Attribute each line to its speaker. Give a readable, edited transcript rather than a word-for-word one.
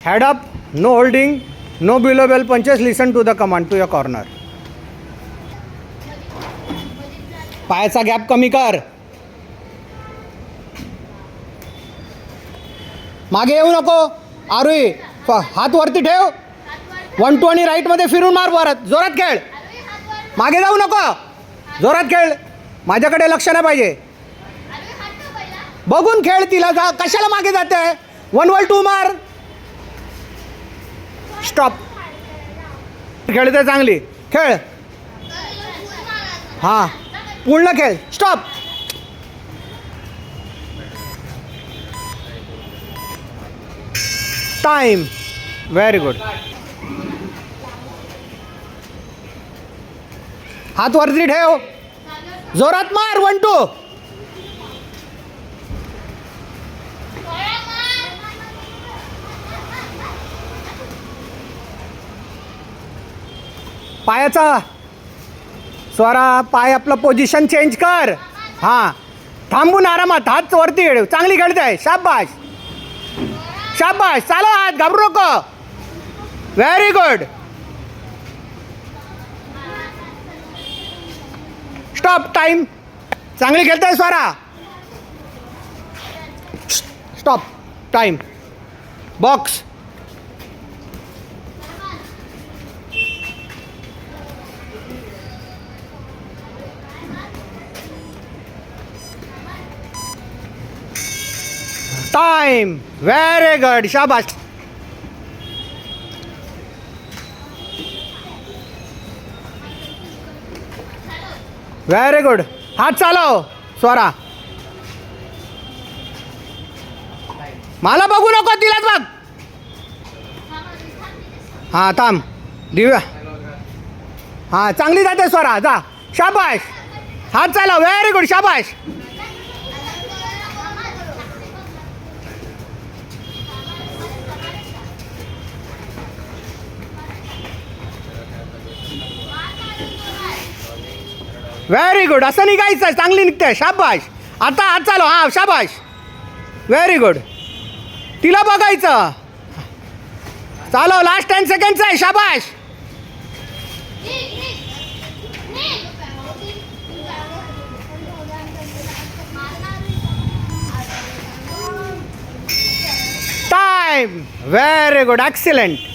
Speaker 1: Head up, no holding, no below bell punches, listen to the command to your corner. पायाचा gap कमी कर. मागे येऊ नको. आरुई हात वरती ठेव. 1-2 आणि राईटमध्ये फिरून मार. परत जोरात खेळ. मागे जाऊ नको. जोरात खेळ. माझ्याकडे लक्ष नाही पाहिजे. बघून खेळ. तिला जा. कशाला मागे जाते. 1-2 मार. स्टॉप. खेळते चांगली. खेळ. हां पूर्ण खेळ. स्टॉप. टाइम. Very good. हात वरती ठेव. जोरात मार. 1-2. पायाचा स्वरा. पाय आपलं पोझिशन चेंज कर. हां थांबून आरामात. हात वरती खेळ. चांगली खेळते आहे. शाबाश शाबाश. चालव हात. घाबरू नको. Very good. स्टॉप. टाइम. चांगली खेळते आहे Swara. Stop. Time. Box. Time. Very good. शाबाश. Very good. हात चालव स्वरा. मला बघू नको. तिलाच बघ. हां थांब. दिव्या. हां चांगली जाते स्वरा. जा. शाबाश. हात चालव. Very good. शाबाश. Very good. असं निघायचं आहे. चांगली निघते. शाबाश. आता हात चालव. हां शाबाश. Very good. तिला बघायचं. चालव. लास्ट 10 सेकंड्स आहे. शाबाश. टाइम. Very good. एक्सिलेंट.